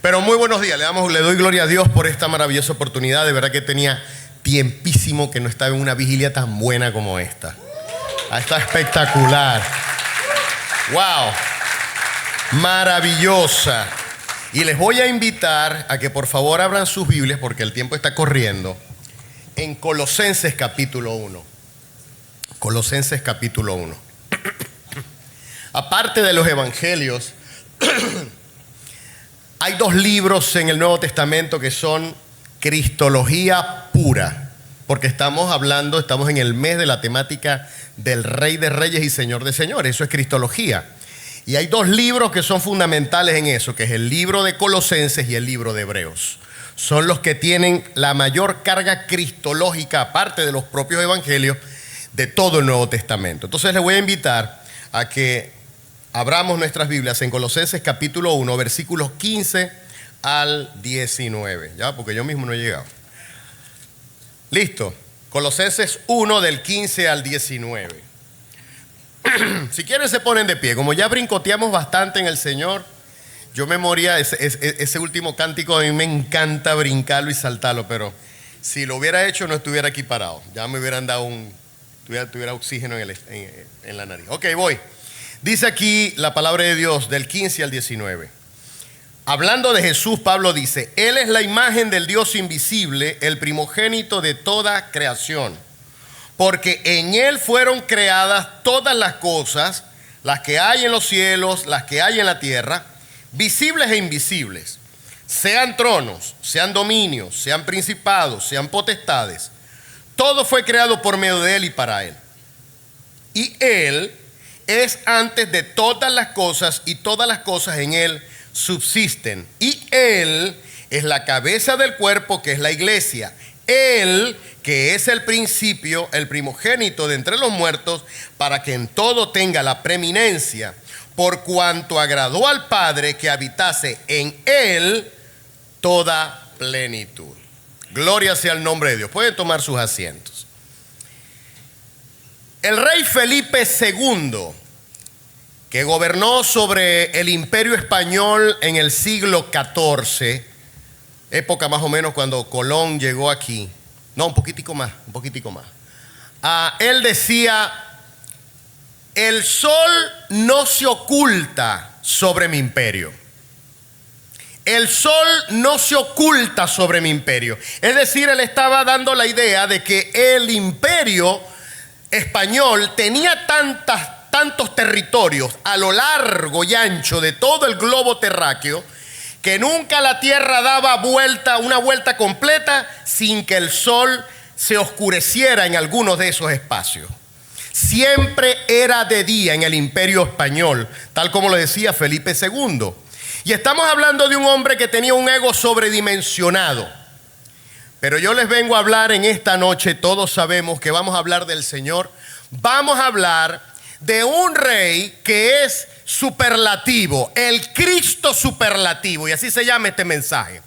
Pero muy buenos días, le doy gloria a Dios por esta maravillosa oportunidad. De verdad que tenía tiempísimo que no estaba en una vigilia tan buena como esta. Está espectacular. Wow, maravillosa. Y les voy a invitar a que por favor abran sus Biblias, porque el tiempo está corriendo, en Colosenses capítulo 1. Colosenses capítulo 1. Aparte de los evangelios, hay dos libros en el Nuevo Testamento que son cristología pura, porque estamos en el mes de la temática del Rey de Reyes y Señor de Señores. Eso es cristología. Y hay dos libros que son fundamentales en eso, que es el libro de Colosenses y el libro de Hebreos. Son los que tienen la mayor carga cristológica, aparte de los propios evangelios, de todo el Nuevo Testamento. Entonces les voy a invitar a que abramos nuestras Biblias en Colosenses capítulo 1, versículos 15 al 19. Ya, porque yo mismo no he llegado. Listo. Colosenses 1 del 15 al 19. Si quieren se ponen de pie. Como ya brincoteamos bastante en el Señor, yo me moría ese último cántico. A mí me encanta brincarlo y saltarlo, pero si lo hubiera hecho no estuviera aquí parado. Ya me hubieran dado tuviera oxígeno en la nariz. Ok, voy. Dice aquí la palabra de Dios del 15 al 19. Hablando de Jesús, Pablo dice: Él es la imagen del Dios invisible, el primogénito de toda creación. Porque en Él fueron creadas todas las cosas, las que hay en los cielos, las que hay en la tierra, visibles e invisibles. Sean tronos, sean dominios, sean principados, sean potestades. Todo fue creado por medio de Él y para Él. Y Él es antes de todas las cosas, y todas las cosas en Él subsisten. Y Él es la cabeza del cuerpo, que es la iglesia. Él, que es el principio, el primogénito de entre los muertos, para que en todo tenga la preeminencia, por cuanto agradó al Padre que habitase en Él toda plenitud. Gloria sea el nombre de Dios. Pueden tomar sus asientos. El rey Felipe II, que gobernó sobre el Imperio Español en el siglo XIV, época más o menos cuando Colón llegó aquí, no, un poquitico más. Él decía: el sol no se oculta sobre mi imperio. El sol no se oculta sobre mi imperio. Es decir, él estaba dando la idea de que el imperio español tenía tantos territorios a lo largo y ancho de todo el globo terráqueo, que nunca la tierra daba una vuelta completa sin que el sol se oscureciera en algunos de esos espacios. Siempre era de día en el imperio español, tal como lo decía Felipe II. Y estamos hablando de un hombre que tenía un ego sobredimensionado. Pero yo les vengo a hablar en esta noche, todos sabemos que vamos a hablar del Señor. Vamos a hablar de un rey que es superlativo, el Cristo superlativo, y así se llama este mensaje.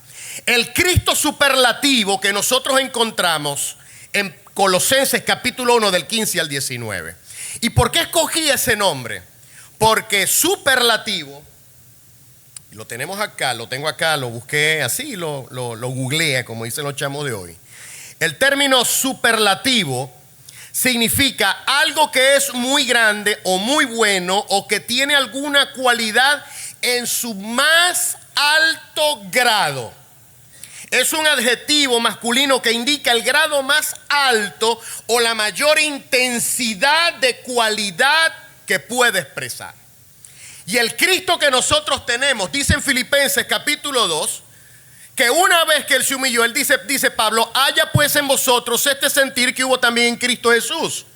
El Cristo superlativo que nosotros encontramos en Colosenses capítulo 1 del 15 al 19. ¿Y por qué escogí ese nombre? Porque superlativo, lo tenemos acá, lo tengo acá, lo busqué así, lo googleé, como dicen los chamos de hoy. El término superlativo significa algo que es muy grande o muy bueno, o que tiene alguna cualidad en su más alto grado. Es un adjetivo masculino que indica el grado más alto o la mayor intensidad de cualidad que puede expresar. Y el Cristo que nosotros tenemos, dice en Filipenses capítulo 2, que una vez que Él se humilló, Él dice Pablo: haya pues en vosotros este sentir que hubo también en Cristo Jesús,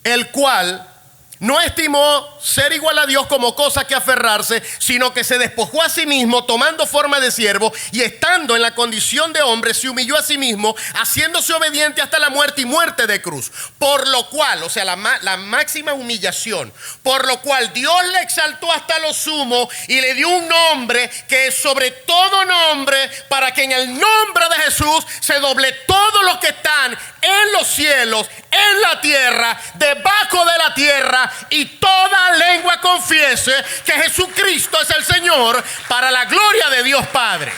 el cual no estimó ser igual a Dios como cosa que aferrarse, sino que se despojó a sí mismo, tomando forma de siervo, y estando en la condición de hombre, se humilló a sí mismo, haciéndose obediente hasta la muerte y muerte de cruz. Por lo cual, o sea, la máxima humillación, por lo cual Dios le exaltó hasta lo sumo y le dio un nombre que es sobre todo nombre, para que en el nombre de Jesús se doble todo todos los que están en los cielos, en la tierra, debajo de la tierra, y toda lengua confiese que Jesucristo es el Señor, para la gloria de Dios Padre.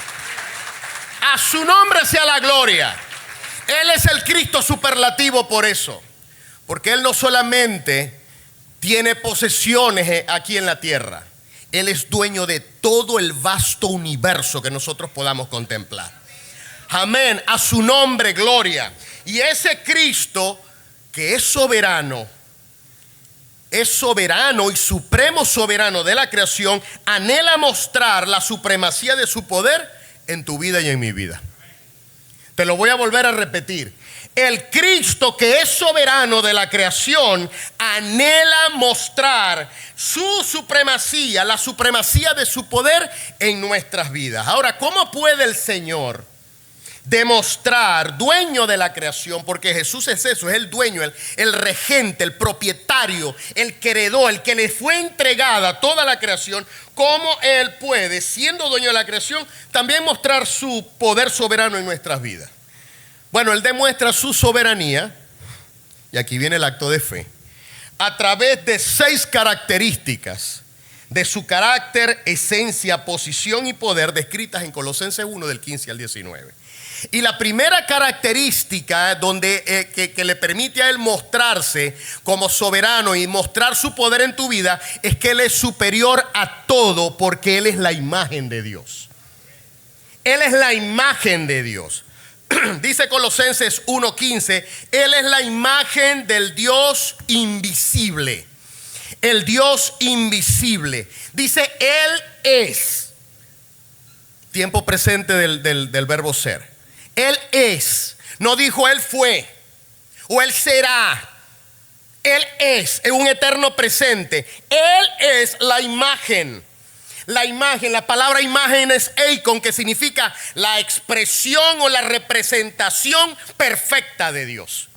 A su nombre sea la gloria. Él es el Cristo superlativo por eso, porque Él no solamente tiene posesiones aquí en la tierra, Él es dueño de todo el vasto universo que nosotros podamos contemplar. Amén, a su nombre gloria. Y ese Cristo que es soberano y supremo soberano de la creación, anhela mostrar la supremacía de su poder en tu vida y en mi vida. Te lo voy a volver a repetir. El Cristo que es soberano de la creación anhela mostrar su supremacía, la supremacía de su poder en nuestras vidas. Ahora, ¿cómo puede el Señor demostrar, dueño de la creación? Porque Jesús es eso, es el dueño, el regente, el propietario, el que heredó, el que le fue entregada toda la creación. ¿Cómo Él puede, siendo dueño de la creación, también mostrar su poder soberano en nuestras vidas? Bueno, Él demuestra su soberanía, y aquí viene el acto de fe, a través de 6 características de su carácter, esencia, posición y poder descritas en Colosenses 1 del 15 al 19. Y la primera característica que le permite a Él mostrarse como soberano y mostrar su poder en tu vida es que Él es superior a todo, porque Él es la imagen de Dios. Él es la imagen de Dios. Dice Colosenses 1:15, Él es la imagen del Dios invisible. El Dios invisible. Dice, Él es. Tiempo presente del verbo ser. Él es. No dijo Él fue o Él será. Él es un eterno presente. Él es la imagen. La imagen, la palabra imagen es eikon, que significa la expresión o la representación perfecta de Dios.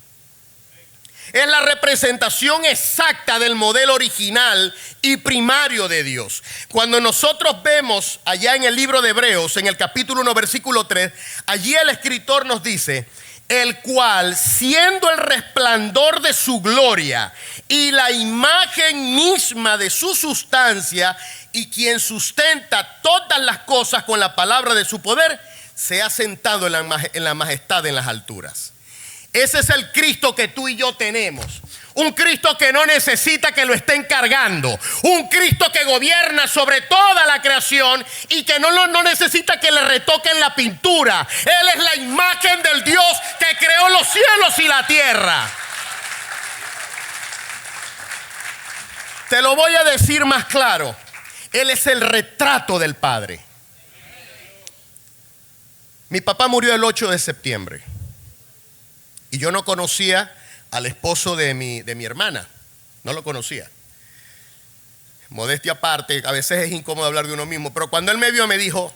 Es la representación exacta del modelo original y primario de Dios. Cuando nosotros vemos allá en el libro de Hebreos, en el capítulo 1, versículo 3, allí el escritor nos dice, el cual, siendo el resplandor de su gloria y la imagen misma de su sustancia, y quien sustenta todas las cosas con la palabra de su poder, se ha sentado en la majestad en las alturas. Ese es el Cristo que tú y yo tenemos. Un Cristo que no necesita que lo estén cargando. Un Cristo que gobierna sobre toda la creación y que no necesita que le retoquen la pintura. Él es la imagen del Dios que creó los cielos y la tierra. Te lo voy a decir más claro. Él es el retrato del Padre. Mi papá murió el 8 de septiembre. Y yo no conocía al esposo de mi hermana. No lo conocía. Modestia aparte, a veces es incómodo hablar de uno mismo. Pero cuando él me vio, me dijo,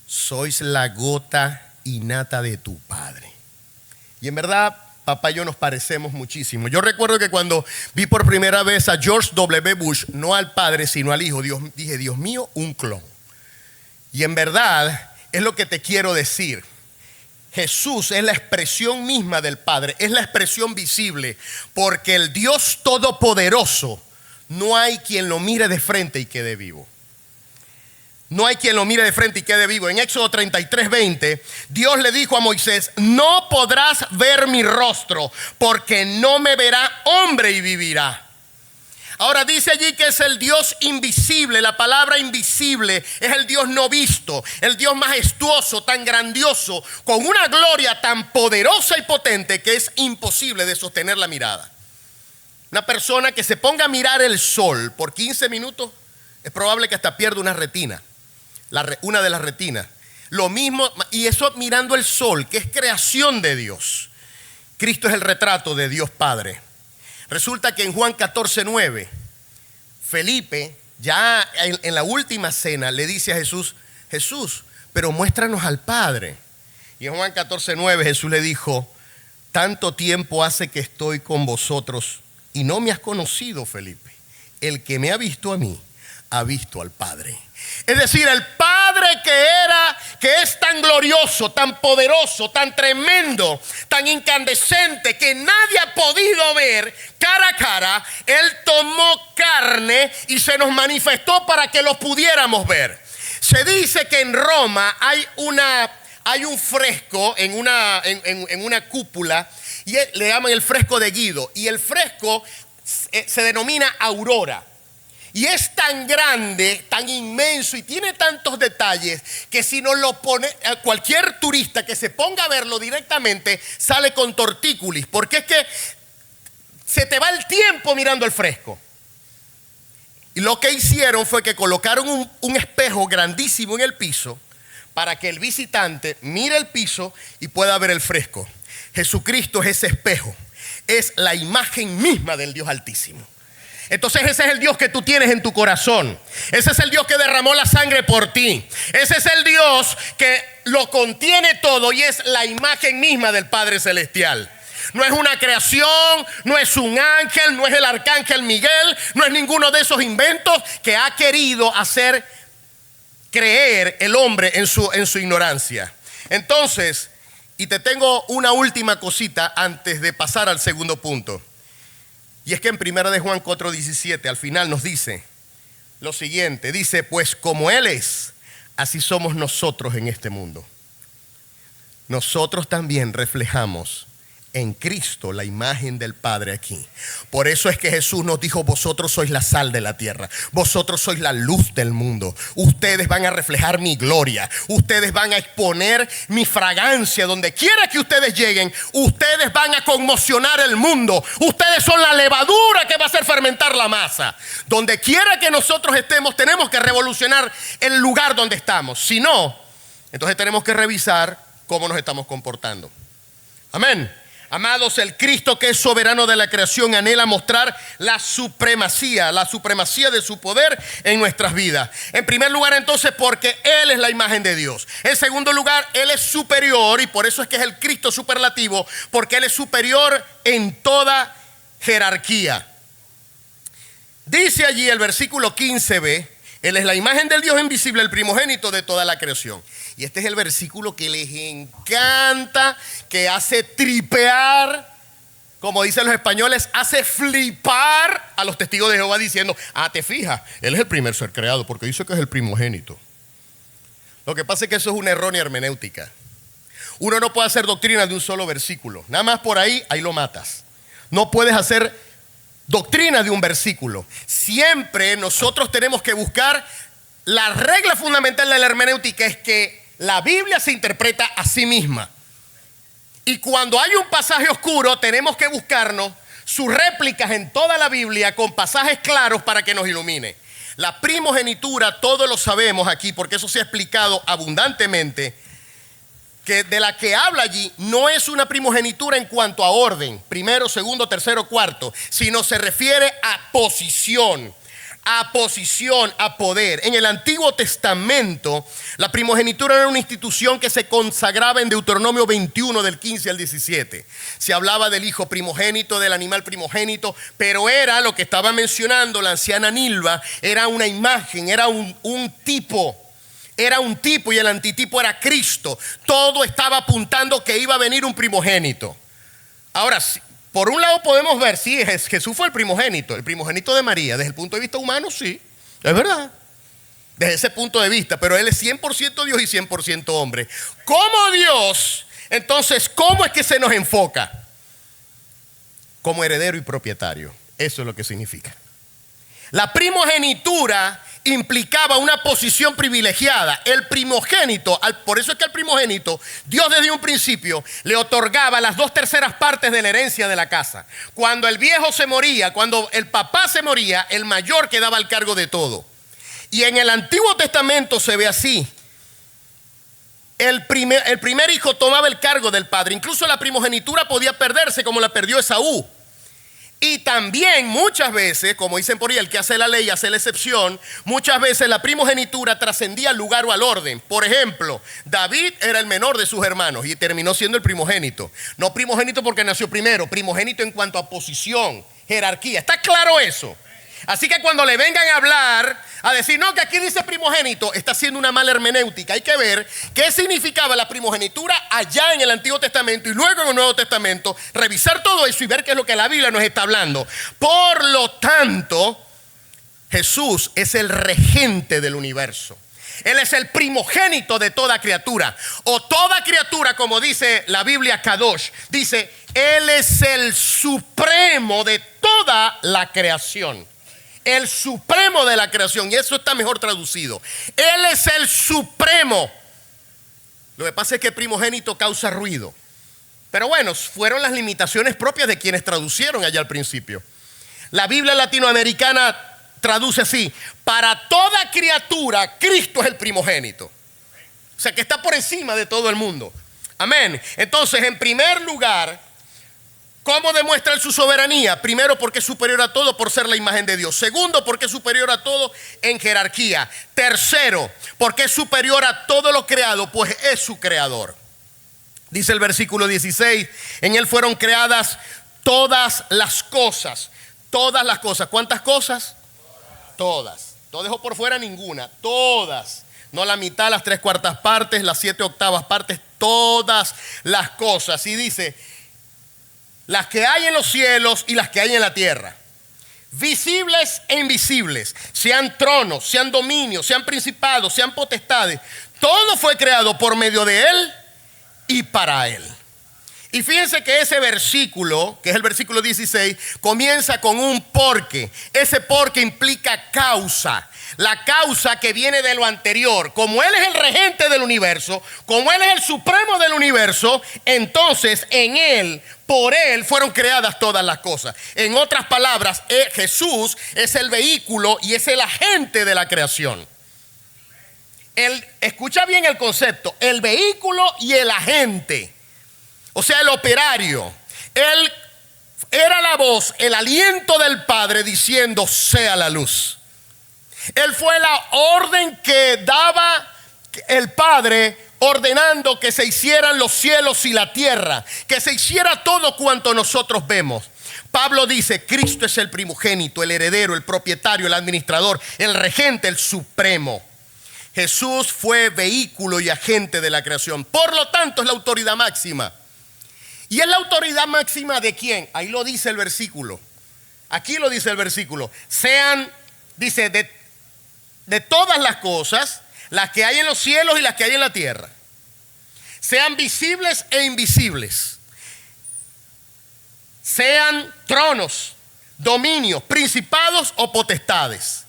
sois la gota innata de tu padre. Y en verdad, papá y yo nos parecemos muchísimo. Yo recuerdo que cuando vi por primera vez a George W. Bush, no al padre, sino al hijo, dije, Dios mío, un clon. Y en verdad, es lo que te quiero decir. Jesús es la expresión misma del Padre, es la expresión visible, porque el Dios Todopoderoso, no hay quien lo mire de frente y quede vivo. No hay quien lo mire de frente y quede vivo. En Éxodo 33:20, Dios le dijo a Moisés, no podrás ver mi rostro, porque no me verá hombre y vivirá. Ahora dice allí que es el Dios invisible. La palabra invisible es el Dios no visto, el Dios majestuoso, tan grandioso, con una gloria tan poderosa y potente que es imposible de sostener la mirada. Una persona que se ponga a mirar el sol por 15 minutos es probable que hasta pierda una retina, una de las retinas. Lo mismo, y eso mirando el sol, que es creación de Dios. Cristo es el retrato de Dios Padre. Resulta que en Juan 14:9, Felipe, ya en la última cena, le dice a Jesús, Jesús, pero muéstranos al Padre. Y en Juan 14:9 Jesús le dijo, tanto tiempo hace que estoy con vosotros y no me has conocido, Felipe. El que me ha visto a mí, ha visto al Padre. Es decir, el Padre Padre que es tan glorioso, tan poderoso, tan tremendo, tan incandescente, que nadie ha podido ver cara a cara, Él tomó carne y se nos manifestó para que lo pudiéramos ver. Se dice que en Roma hay un fresco en una cúpula y le llaman el fresco de Guido, y el fresco se denomina Aurora. Y es tan grande, tan inmenso y tiene tantos detalles que si nos lo pone cualquier turista que se ponga a verlo directamente sale con tortícolis, porque es que se te va el tiempo mirando el fresco. Y lo que hicieron fue que colocaron un espejo grandísimo en el piso para que el visitante mire el piso y pueda ver el fresco. Jesucristo es ese espejo, es la imagen misma del Dios Altísimo. Entonces ese es el Dios que tú tienes en tu corazón. Ese es el Dios que derramó la sangre por ti. Ese es el Dios que lo contiene todo y es la imagen misma del Padre Celestial. No es una creación, no es un ángel, no es el arcángel Miguel, no es ninguno de esos inventos que ha querido hacer creer el hombre en su ignorancia. Entonces, y te tengo una última cosita antes de pasar al segundo punto. Y es que en 1 de Juan 4:17 al final nos dice lo siguiente. Dice, pues como Él es, así somos nosotros en este mundo. Nosotros también reflejamos en Cristo la imagen del Padre aquí. Por eso es que Jesús nos dijo, vosotros sois la sal de la tierra, vosotros sois la luz del mundo. Ustedes van a reflejar mi gloria, ustedes van a exponer mi fragancia donde quiera que ustedes lleguen. Ustedes van a conmocionar el mundo. Ustedes son la levadura que va a hacer fermentar la masa. Donde quiera que nosotros estemos, tenemos que revolucionar el lugar donde estamos. Si no, entonces tenemos que revisar cómo nos estamos comportando. Amén. Amados, el Cristo que es soberano de la creación anhela mostrar la supremacía de su poder en nuestras vidas. En primer lugar, entonces, porque Él es la imagen de Dios. En segundo lugar, Él es superior, y por eso es que es el Cristo superlativo, porque Él es superior en toda jerarquía. Dice allí el versículo 15b, Él es la imagen del Dios invisible, el primogénito de toda la creación. Y este es el versículo que les encanta, que hace tripear, como dicen los españoles, hace flipar a los testigos de Jehová diciendo, te fijas, Él es el primer ser creado porque dice que es el primogénito. Lo que pasa es que eso es una errónea hermenéutica. Uno no puede hacer doctrina de un solo versículo. Nada más por ahí lo matas. No puedes hacer doctrina de un versículo. Siempre nosotros tenemos que buscar la regla fundamental de la hermenéutica, es que la Biblia se interpreta a sí misma. Y cuando hay un pasaje oscuro, tenemos que buscarnos sus réplicas en toda la Biblia con pasajes claros para que nos ilumine. La primogenitura, todos lo sabemos aquí, porque eso se ha explicado abundantemente, que de la que habla allí no es una primogenitura en cuanto a orden, primero, segundo, tercero, cuarto, sino se refiere a posición, a poder. En el Antiguo Testamento, la primogenitura era una institución que se consagraba en Deuteronomio 21 del 15 al 17. Se hablaba del hijo primogénito, del animal primogénito, pero era lo que estaba mencionando la anciana Nilva, era una imagen, era un tipo. Era un tipo y el antitipo era Cristo. Todo estaba apuntando que iba a venir un primogénito. Ahora, por un lado podemos ver, sí, Jesús fue el primogénito de María. Desde el punto de vista humano, sí, es verdad. Desde ese punto de vista, pero Él es 100% Dios y 100% hombre. Como Dios, entonces, ¿cómo es que se nos enfoca? Como heredero y propietario. Eso es lo que significa. La primogenitura implicaba una posición privilegiada. El primogénito, por eso es que al primogénito Dios desde un principio le otorgaba las 2/3 partes de la herencia de la casa. Cuando el viejo se moría, cuando el papá se moría, el mayor quedaba al cargo de todo. Y en el Antiguo Testamento se ve así. El primer hijo tomaba el cargo del padre. Incluso la primogenitura podía perderse, como la perdió Esaú. Y también muchas veces, como dicen por ahí, el que hace la ley hace la excepción, muchas veces la primogenitura trascendía al lugar o al orden. Por ejemplo, David era el menor de sus hermanos y terminó siendo el primogénito. No primogénito porque nació primero, primogénito en cuanto a posición, jerarquía. ¿Está claro eso? Así que cuando le vengan a hablar, a decir, no, que aquí dice primogénito, está haciendo una mala hermenéutica. Hay que ver qué significaba la primogenitura allá en el Antiguo Testamento y luego en el Nuevo Testamento, revisar todo eso y ver qué es lo que la Biblia nos está hablando. Por lo tanto, Jesús es el regente del universo. Él es el primogénito de toda criatura. O toda criatura, como dice la Biblia Kadosh, dice, Él es el supremo de toda la creación. El supremo de la creación, y eso está mejor traducido. Él es el supremo. Lo que pasa es que primogénito causa ruido. Pero bueno, fueron las limitaciones propias de quienes traducieron allá al principio. La Biblia latinoamericana traduce así: para toda criatura, Cristo es el primogénito. O sea que está por encima de todo el mundo. Amén. Entonces, en primer lugar, ¿cómo demuestra su soberanía? Primero, porque es superior a todo por ser la imagen de Dios. Segundo, porque es superior a todo en jerarquía. Tercero, porque es superior a todo lo creado, pues es su creador. Dice el versículo 16, en Él fueron creadas todas las cosas. Todas las cosas. ¿Cuántas cosas? Todas. No dejo por fuera ninguna. Todas. No la mitad, las 3/4 partes, las 7/8 partes. Todas las cosas. Y dice, las que hay en los cielos y las que hay en la tierra, visibles e invisibles, sean tronos, sean dominios, sean principados, sean potestades, todo fue creado por medio de Él y para Él. Y fíjense que ese versículo, que es el versículo 16, comienza con un porque. Ese porque implica causa. La causa que viene de lo anterior. Como Él es el regente del universo, como Él es el supremo del universo, entonces en Él, por Él fueron creadas todas las cosas. En otras palabras, Jesús es el vehículo y es el agente de la creación. Escucha bien el concepto: el vehículo y el agente. O sea, el operario. Él era la voz, el aliento del Padre diciendo, sea la luz. Él fue la orden que daba el Padre, ordenando que se hicieran los cielos y la tierra, que se hiciera todo cuanto nosotros vemos. Pablo dice, Cristo es el primogénito, el heredero, el propietario, el administrador, el regente, el supremo. Jesús fue vehículo y agente de la creación. Por lo tanto, es la autoridad máxima. ¿Y es la autoridad máxima de quién? Ahí lo dice el versículo. Aquí lo dice el versículo. Sean, dice, de todas las cosas, las que hay en los cielos y las que hay en la tierra, sean visibles e invisibles, sean tronos, dominios, principados o potestades,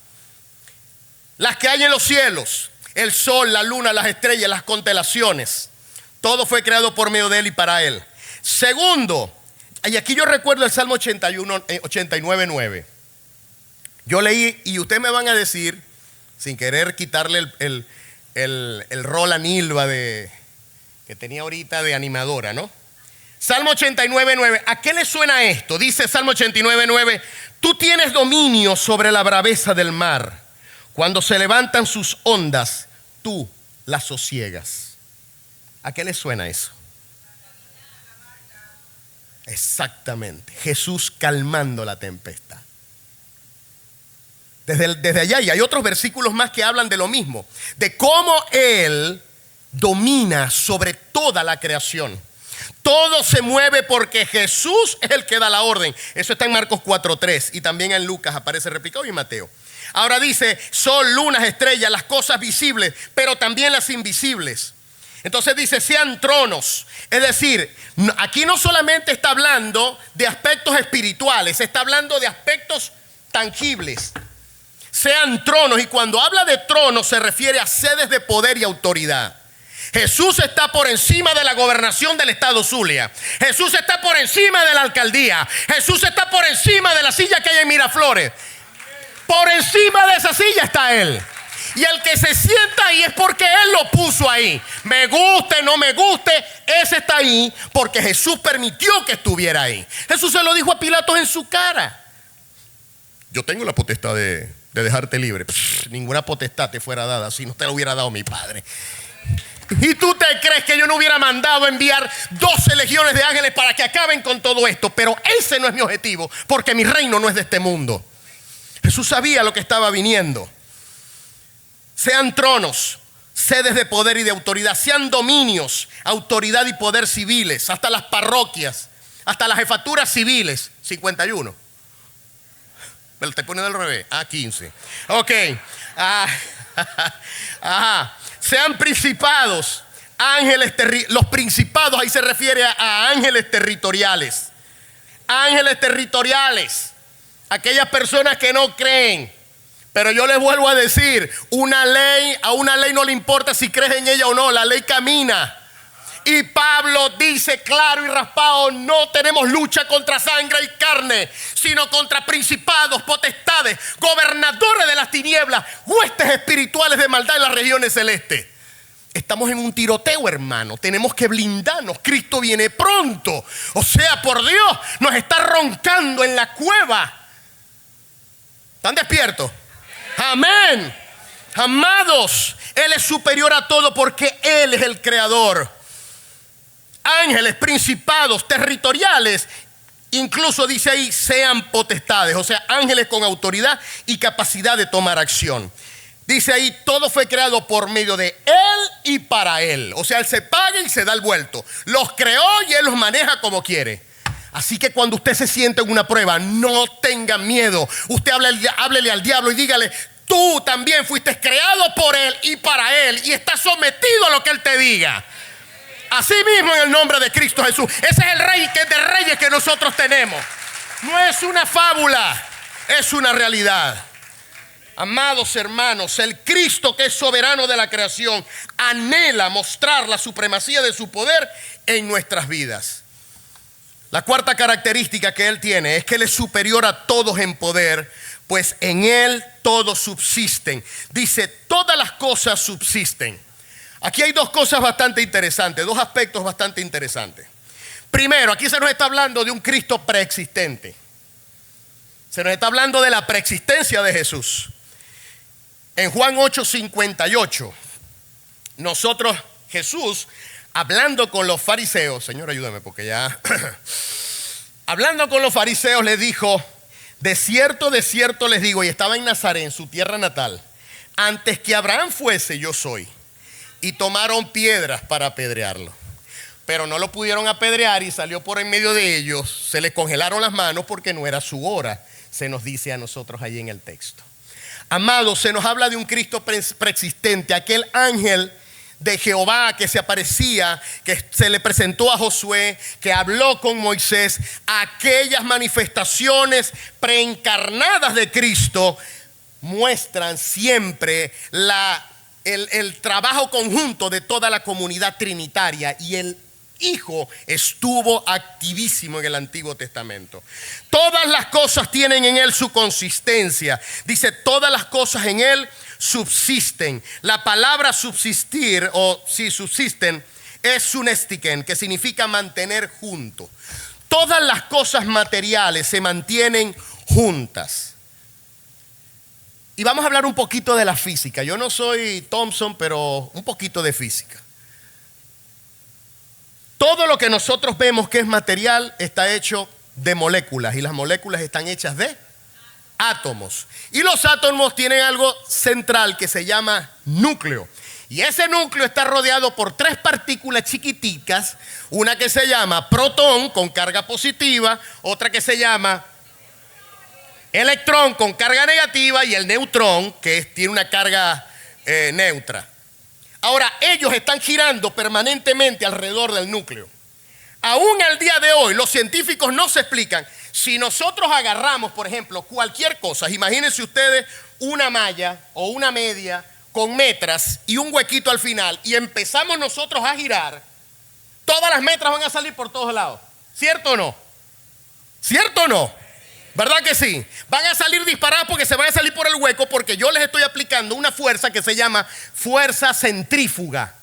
las que hay en los cielos, el sol, la luna, las estrellas, las constelaciones, todo fue creado por medio de Él y para Él. Segundo, y aquí yo recuerdo el Salmo 89:9. Yo leí, y ustedes me van a decir, sin querer quitarle el rol a Nilva que tenía ahorita de animadora, ¿no? Salmo 89:9. ¿A qué le suena esto? Dice Salmo 89:9: tú tienes dominio sobre la braveza del mar. Cuando se levantan sus ondas, tú las sosiegas. ¿A qué le suena eso? Exactamente, Jesús calmando la tempestad. Desde allá, y hay otros versículos más que hablan de lo mismo, de cómo Él domina sobre toda la creación. Todo se mueve porque Jesús es el que da la orden. Eso está en Marcos 4:3 y también en Lucas aparece replicado y en Mateo. Ahora dice, sol, lunas, estrellas, las cosas visibles, pero también las invisibles. Entonces dice, sean tronos. Es decir, aquí no solamente está hablando de aspectos espirituales, está hablando de aspectos tangibles. Sean tronos, y cuando habla de tronos se refiere a sedes de poder y autoridad. Jesús está por encima de la gobernación del estado Zulia. Jesús está por encima de la alcaldía. Jesús está por encima de la silla que hay en Miraflores. Por encima de esa silla está Él. Y el que se sienta ahí es porque Él lo puso ahí. Me guste, no me guste, ese está ahí porque Jesús permitió que estuviera ahí. Jesús se lo dijo a Pilatos en su cara. Yo tengo la potestad de dejarte libre. Ninguna potestad te fuera dada si no te la hubiera dado mi Padre. ¿Y tú te crees que yo no hubiera mandado enviar 12 legiones de ángeles para que acaben con todo esto? Pero ese no es mi objetivo, porque mi reino no es de este mundo. Jesús sabía lo que estaba viniendo. Sean tronos, sedes de poder y de autoridad, sean dominios, autoridad y poder civiles, hasta las parroquias, hasta las jefaturas civiles. 51. Me lo estoy poniendo al revés. 15. Ok. Sean principados, ángeles, los principados, ahí se refiere a ángeles territoriales. Ángeles territoriales. Aquellas personas que no creen. Pero yo les vuelvo a decir, a una ley no le importa si crees en ella o no, la ley camina. Y Pablo dice claro y raspado, no tenemos lucha contra sangre y carne, sino contra principados, potestades, gobernadores de las tinieblas, huestes espirituales de maldad en las regiones celestes. Estamos en un tiroteo, hermano. Tenemos que blindarnos. Cristo viene pronto. O sea, por Dios, nos está roncando en la cueva. ¿Están despiertos? Amén. Amados, Él es superior a todo porque Él es el creador. Ángeles, principados, territoriales, incluso dice ahí, sean potestades. O sea, ángeles con autoridad y capacidad de tomar acción. Dice ahí, todo fue creado por medio de Él y para Él. O sea, Él se paga y se da el vuelto. Los creó y Él los maneja como quiere. Así que cuando usted se siente en una prueba, no tenga miedo. Usted háblele al diablo y dígale, tú también fuiste creado por Él y para Él. Y estás sometido a lo que Él te diga. Así mismo en el nombre de Cristo Jesús. Ese es el Rey que es de reyes que nosotros tenemos. No es una fábula, es una realidad. Amados hermanos, el Cristo que es soberano de la creación anhela mostrar la supremacía de su poder en nuestras vidas. La cuarta característica que Él tiene es que Él es superior a todos en poder, pues en Él todos subsisten. Dice, todas las cosas subsisten. Aquí hay dos cosas bastante interesantes, dos aspectos bastante interesantes. Primero, aquí se nos está hablando de un Cristo preexistente. Se nos está hablando de la preexistencia de Jesús. En Juan 8:58, Jesús, hablando con los fariseos, Señor, ayúdame porque ya, hablando con los fariseos les dijo, de cierto les digo, y estaba en Nazaret, en su tierra natal, antes que Abraham fuese, yo soy. Y tomaron piedras para apedrearlo. Pero no lo pudieron apedrear y salió por en medio de ellos. Se les congelaron las manos porque no era su hora. Se nos dice a nosotros allí en el texto. Amados, se nos habla de un Cristo preexistente. Aquel ángel de Jehová que se aparecía, que se le presentó a Josué, que habló con Moisés. Aquellas manifestaciones preencarnadas de Cristo muestran siempre el trabajo conjunto de toda la comunidad trinitaria, y el Hijo estuvo activísimo en el Antiguo Testamento. Todas las cosas tienen en Él su consistencia. Dice, todas las cosas en Él subsisten. La palabra subsistir, o si subsisten, es sunestiken, que significa mantener junto. Todas las cosas materiales se mantienen juntas. Y vamos a hablar un poquito de la física. Yo no soy Thompson, pero un poquito de física. Todo lo que nosotros vemos que es material está hecho de moléculas, y las moléculas están hechas de átomos. Y los átomos tienen algo central que se llama núcleo. Y ese núcleo está rodeado por tres partículas chiquiticas, una que se llama protón con carga positiva, otra que se llama electrón con carga negativa y el neutrón que tiene una carga neutra. Ahora, ellos están girando permanentemente alrededor del núcleo. Aún al día de hoy, los científicos no se explican. Si nosotros agarramos, por ejemplo, cualquier cosa, imagínense ustedes una malla o una media con metras y un huequito al final, y empezamos nosotros a girar, todas las metras van a salir por todos lados. ¿Cierto o no? ¿Cierto o no? ¿Verdad que sí? Van a salir disparadas porque se van a salir por el hueco, porque yo les estoy aplicando una fuerza que se llama fuerza centrífuga.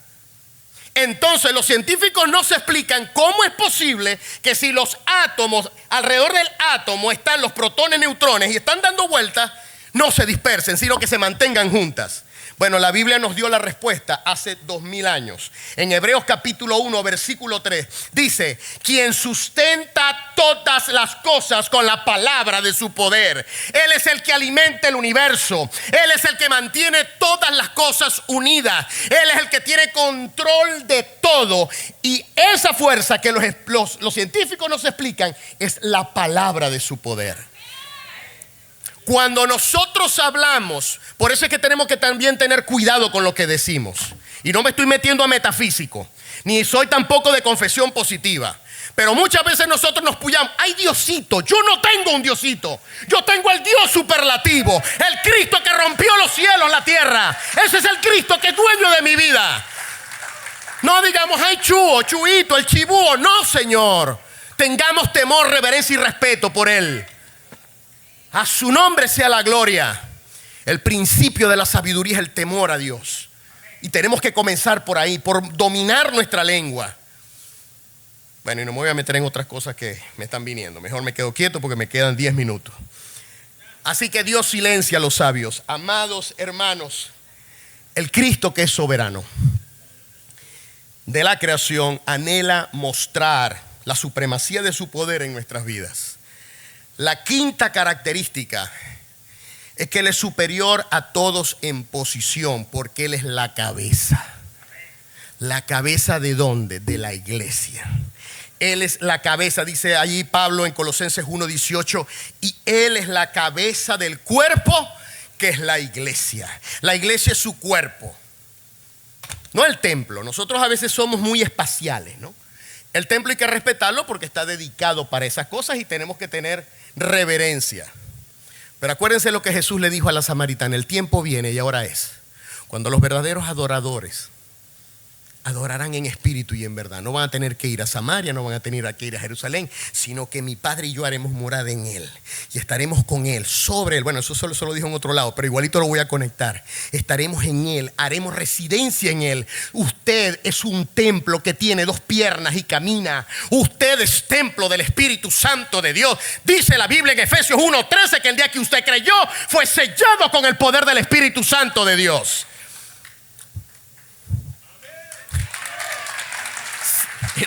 Entonces los científicos no se explican cómo es posible que si los átomos, alrededor del átomo están los protones, neutrones y están dando vueltas, no se dispersen, sino que se mantengan juntas. Bueno, la Biblia nos dio la respuesta hace 2000 años. En Hebreos capítulo 1, versículo 3, dice: quien sustenta todas las cosas con la palabra de su poder. Él es el que alimenta el universo. Él es el que mantiene todas las cosas unidas. Él es el que tiene control de todo. Y esa fuerza que los científicos nos explican es la palabra de su poder. Cuando nosotros hablamos, por eso es que tenemos que también tener cuidado con lo que decimos. Y no me estoy metiendo a metafísico, ni soy tampoco de confesión positiva. Pero muchas veces nosotros nos puyamos: ay, Diosito. Yo no tengo un Diosito, yo tengo el Dios superlativo, el Cristo que rompió los cielos, la tierra. Ese es el Cristo que es dueño de mi vida. No digamos: ay, Chuo, Chuito, el chibúo. No, Señor. Tengamos temor, reverencia y respeto por Él. A su nombre sea la gloria. El principio de la sabiduría es el temor a Dios. Y tenemos que comenzar por ahí, por dominar nuestra lengua. Bueno, y no me voy a meter en otras cosas que me están viniendo. Mejor me quedo quieto porque me quedan 10 minutos. Así que Dios silencia a los sabios. Amados hermanos, el Cristo que es soberano de la creación anhela mostrar la supremacía de su poder en nuestras vidas. La quinta característica es que Él es superior a todos en posición, porque Él es la cabeza. ¿La cabeza de dónde? De la iglesia. Él es la cabeza, dice allí Pablo en Colosenses 1:18, y Él es la cabeza del cuerpo, que es la iglesia. La iglesia es su cuerpo, no el templo. Nosotros a veces somos muy espaciales, ¿no? El templo hay que respetarlo porque está dedicado para esas cosas y tenemos que tener reverencia. Pero acuérdense lo que Jesús le dijo a la samaritana: el tiempo viene y ahora es, cuando los verdaderos adoradores adorarán en espíritu y en verdad. No van a tener que ir a Samaria, no van a tener que ir a Jerusalén, sino que mi Padre y yo haremos morada en Él y estaremos con Él, sobre Él. Bueno, eso solo lo dijo en otro lado, pero igualito lo voy a conectar. Estaremos en Él, haremos residencia en Él. Usted es un templo que tiene 2 piernas y camina. Usted es templo del Espíritu Santo de Dios. Dice la Biblia en Efesios 1:13 que el día que usted creyó fue sellado con el poder del Espíritu Santo de Dios.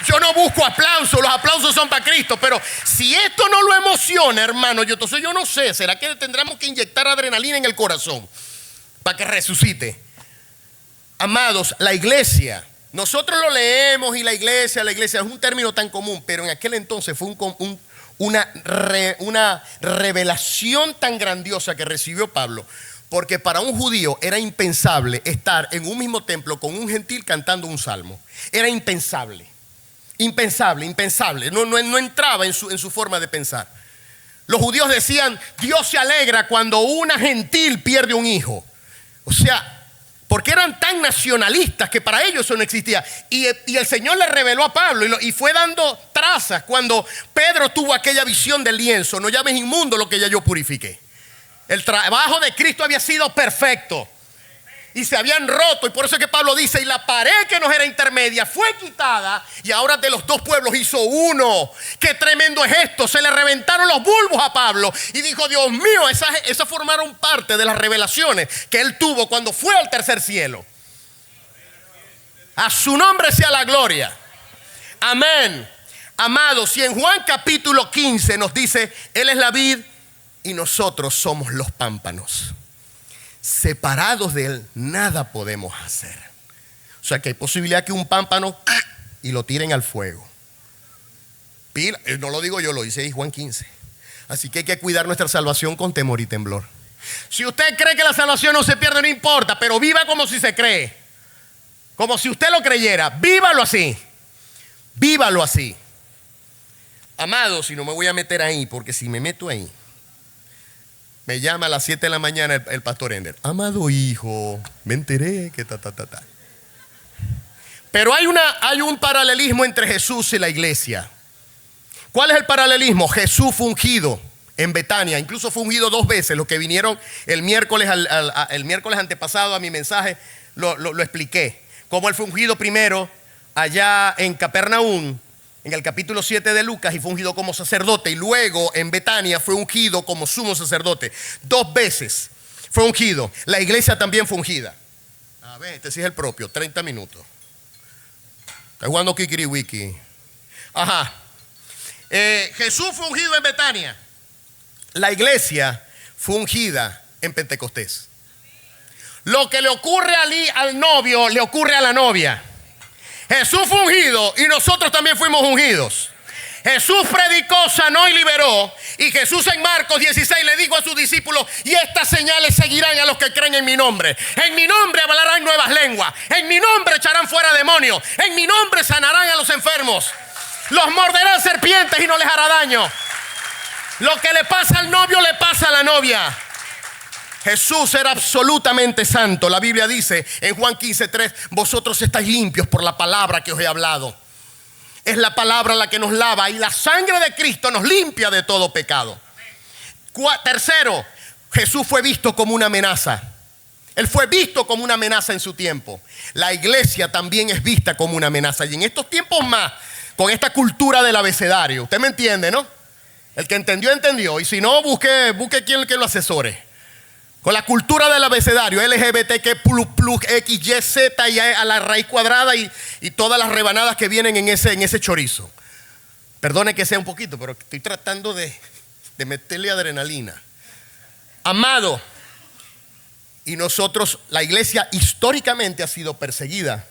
Yo no busco aplausos, los aplausos son para Cristo. Pero si esto no lo emociona, hermano, entonces yo no sé, ¿será que tendremos que inyectar adrenalina en el corazón para que resucite? Amados, la iglesia, nosotros lo leemos y la iglesia es un término tan común, pero en aquel entonces fue una revelación tan grandiosa que recibió Pablo. Porque para un judío era impensable estar en un mismo templo con un gentil cantando un salmo. Era impensable. Impensable. No entraba en su forma de pensar. Los judíos decían: Dios se alegra cuando una gentil pierde un hijo. O sea, porque eran tan nacionalistas que para ellos eso no existía. Y el Señor le reveló a Pablo y fue dando trazas cuando Pedro tuvo aquella visión del lienzo: no llames inmundo lo que ya yo purifiqué. El trabajo de Cristo había sido perfecto y se habían roto, y por eso es que Pablo dice: y la pared que nos era intermedia fue quitada, y ahora de los 2 pueblos hizo uno. Qué tremendo es esto. Se le reventaron los bulbos a Pablo y dijo: Dios mío, esas formaron parte de las revelaciones que él tuvo cuando fue al tercer cielo. A su nombre sea la gloria. Amén. Amados, y en Juan capítulo 15 nos dice: Él es la vid y nosotros somos los pámpanos. Separados de Él nada podemos hacer. O sea que hay posibilidad que un pámpano y lo tiren al fuego. No lo digo yo, lo dice ahí Juan 15. Así que hay que cuidar nuestra salvación con temor y temblor. Si usted cree que la salvación no se pierde, no importa, pero viva como si se cree, como si usted lo creyera. Vívalo así. Vívalo así. Amados, y no me voy a meter ahí, porque si me meto ahí, me llama a las 7 de la mañana el pastor Ender: amado hijo, me enteré que ta. Pero hay un paralelismo entre Jesús y la iglesia. ¿Cuál es el paralelismo? Jesús fue ungido en Betania, incluso fue ungido 2 veces. Los que vinieron el miércoles antepasado a mi mensaje lo expliqué. Cómo él fue ungido primero allá en Capernaum, en el capítulo 7 de Lucas, y fue ungido como sacerdote, y luego en Betania fue ungido como sumo sacerdote. 2 veces fue ungido. La iglesia también fue ungida. A ver, este sí es el propio, 30 minutos. Está jugando Kikiriwiki. Ajá. Jesús fue ungido en Betania. La iglesia fue ungida en Pentecostés. Lo que le ocurre al novio, le ocurre a la novia. Jesús fue ungido y nosotros también fuimos ungidos. Jesús predicó, sanó y liberó. Y Jesús en Marcos 16 le dijo a sus discípulos: y estas señales seguirán a los que creen en mi nombre. En mi nombre hablarán nuevas lenguas. En mi nombre echarán fuera demonios. En mi nombre sanarán a los enfermos. Los morderán serpientes y no les hará daño. Lo que le pasa al novio le pasa a la novia. Jesús era absolutamente santo. La Biblia dice en Juan 15:3: vosotros estáis limpios por la palabra que os he hablado. Es la palabra la que nos lava y la sangre de Cristo nos limpia de todo pecado. Tercero, Jesús fue visto como una amenaza. Él fue visto como una amenaza en su tiempo. La iglesia también es vista como una amenaza. Y en estos tiempos más, con esta cultura del abecedario, usted me entiende, ¿no? El que entendió, entendió. Y si no, busque quien lo asesore. Con la cultura del abecedario, LGBTQ+, X, Y, Z y a la raíz cuadrada y todas las rebanadas que vienen en ese chorizo. Perdone que sea un poquito, pero estoy tratando de meterle adrenalina. Amado, y nosotros, la iglesia históricamente ha sido perseguida.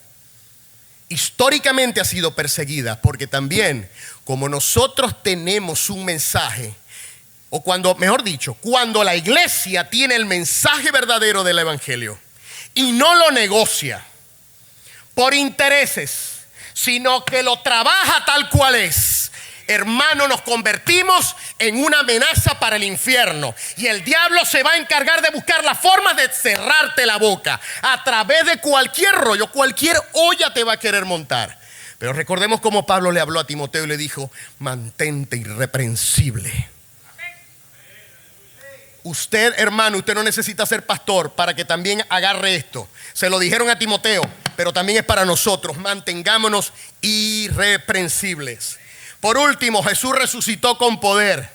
Históricamente ha sido perseguida porque también, como nosotros tenemos un mensaje, o cuando, mejor dicho, cuando la iglesia tiene el mensaje verdadero del evangelio y no lo negocia por intereses, sino que lo trabaja tal cual es, hermano, nos convertimos en una amenaza para el infierno. Y el diablo se va a encargar de buscar la forma de cerrarte la boca a través de cualquier rollo, cualquier olla te va a querer montar. Pero recordemos cómo Pablo le habló a Timoteo y le dijo: mantente irreprensible. Usted, hermano, usted no necesita ser pastor para que también agarre esto. Se lo dijeron a Timoteo, pero también es para nosotros. Mantengámonos irreprensibles. Por último, Jesús resucitó con poder.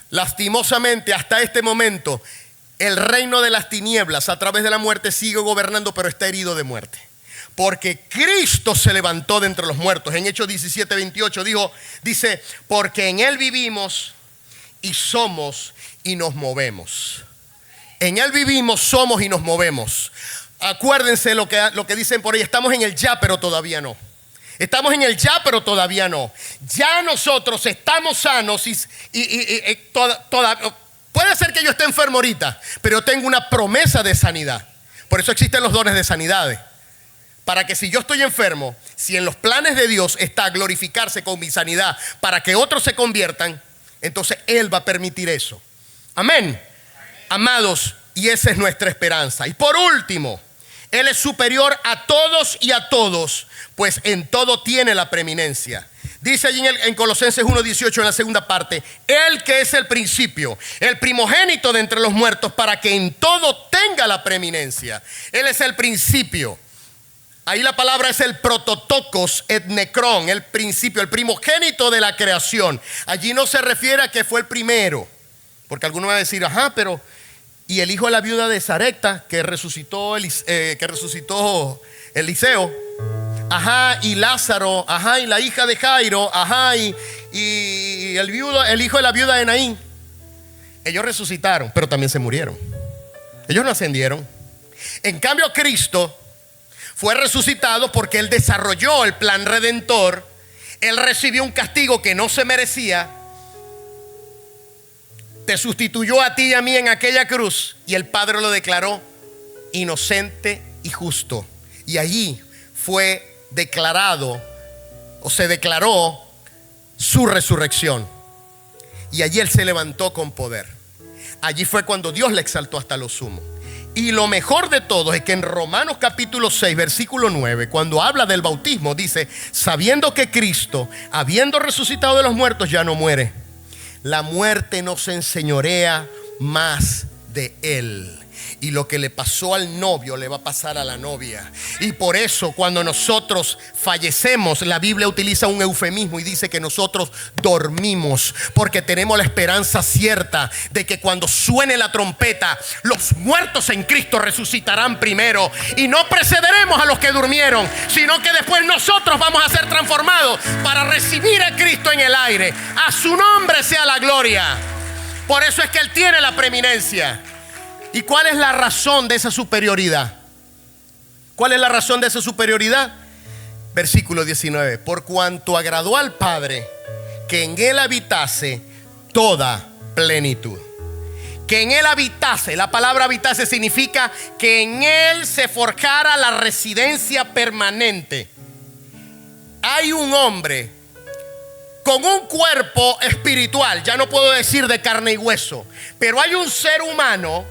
Lastimosamente, hasta este momento, el reino de las tinieblas a través de la muerte sigue gobernando, pero está herido de muerte. Porque Cristo se levantó de entre los muertos. En Hechos 17:28 dice: porque en Él vivimos y somos y nos movemos. En Él vivimos, somos y nos movemos. Acuérdense lo que dicen por ahí: estamos en el ya, pero todavía no. Estamos en el ya, pero todavía no. Ya nosotros estamos sanos puede ser que yo esté enfermo ahorita, pero tengo una promesa de sanidad. Por eso existen los dones de sanidades. Para que si yo estoy enfermo, si en los planes de Dios está glorificarse con mi sanidad para que otros se conviertan, entonces Él va a permitir eso. Amén. Amados, y esa es nuestra esperanza. Y por último, Él es superior a todos y a todos, pues en todo tiene la preeminencia. Dice allí en Colosenses 1:18 en la segunda parte: Él que es el principio, el primogénito de entre los muertos, para que en todo tenga la preeminencia. Él es el principio. Ahí la palabra es el prototokos et necrón, el principio, el primogénito de la creación. Allí no se refiere a que fue el primero, porque algunos van a decir: ajá, pero y el hijo de la viuda de Sarepta que resucitó Eliseo, ajá, y Lázaro, ajá, y la hija de Jairo, ajá, y el hijo de la viuda de Naín. Ellos resucitaron, pero también se murieron. Ellos no ascendieron. En cambio, Cristo fue resucitado porque Él desarrolló el plan redentor. Él recibió un castigo que no se merecía. Te sustituyó a ti y a mí en aquella cruz, y el Padre lo declaró inocente y justo. Y allí fue declarado, o se declaró, su resurrección. Y allí Él se levantó con poder. Allí fue cuando Dios le exaltó hasta lo sumo. Y lo mejor de todo es que en Romanos capítulo 6 versículo 9, cuando habla del bautismo, dice: sabiendo que Cristo, habiendo resucitado de los muertos, ya no muere, la muerte no se enseñorea más de Él. Y lo que le pasó al novio le va a pasar a la novia. Y por eso cuando nosotros fallecemos, la Biblia utiliza un eufemismo y dice que nosotros dormimos, porque tenemos la esperanza cierta de que cuando suene la trompeta, los muertos en Cristo resucitarán primero. Y no precederemos a los que durmieron, sino que después nosotros vamos a ser transformados para recibir a Cristo en el aire. A su nombre sea la gloria. Por eso es que Él tiene la preeminencia. ¿Y cuál es la razón de esa superioridad? ¿Cuál es la razón de esa superioridad? Versículo 19. Por cuanto agradó al Padre que en Él habitase toda plenitud. Que en Él habitase, la palabra habitase significa que en Él se forjara la residencia permanente. Hay un hombre con un cuerpo espiritual, ya no puedo decir de carne y hueso, pero hay un ser humano,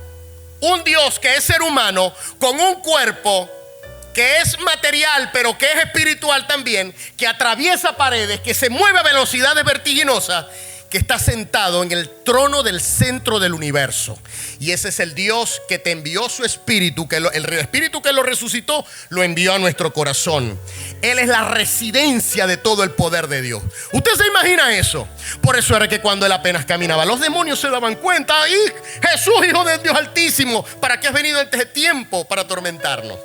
un Dios que es ser humano, con un cuerpo que es material, pero que es espiritual también, que atraviesa paredes, que se mueve a velocidades vertiginosas, que está sentado en el trono del centro del universo. Y ese es el Dios que te envió su espíritu, que el espíritu que lo resucitó, lo envió a nuestro corazón. Él es la residencia de todo el poder de Dios. ¿Usted se imagina eso? Por eso era que cuando Él apenas caminaba, los demonios se daban cuenta: ¡y Jesús, Hijo del Dios Altísimo! ¿Para qué has venido antes de tiempo para atormentarnos?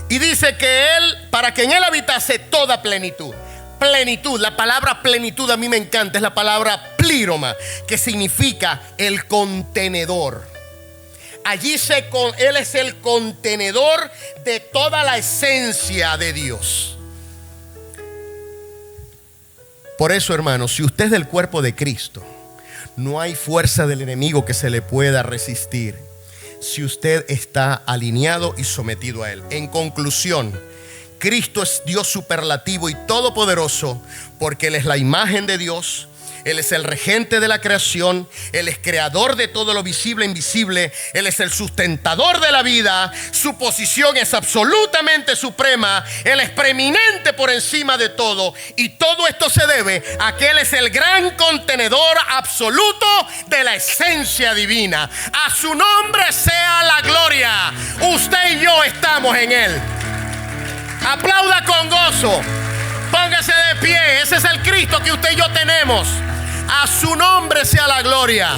Y dice que Él, para que en Él habitase toda plenitud. Plenitud, la palabra plenitud a mí me encanta, es la palabra plíroma, que significa el contenedor. Allí Él es el contenedor de toda la esencia de Dios. Por eso, hermanos, si usted es del cuerpo de Cristo, no hay fuerza del enemigo que se le pueda resistir si usted está alineado y sometido a Él. En conclusión, Cristo es Dios superlativo y todopoderoso, porque Él es la imagen de Dios. Él es el regente de la creación. Él es creador de todo lo visible e invisible. Él es el sustentador de la vida. Su posición es absolutamente suprema. Él es preeminente por encima de todo. Y todo esto se debe a que Él es el gran contenedor absoluto de la esencia divina. A su nombre sea la gloria. Usted y yo estamos en Él. Aplauda con gozo. Póngase de pie. Ese es el Cristo que usted y yo tenemos. A su nombre sea la gloria.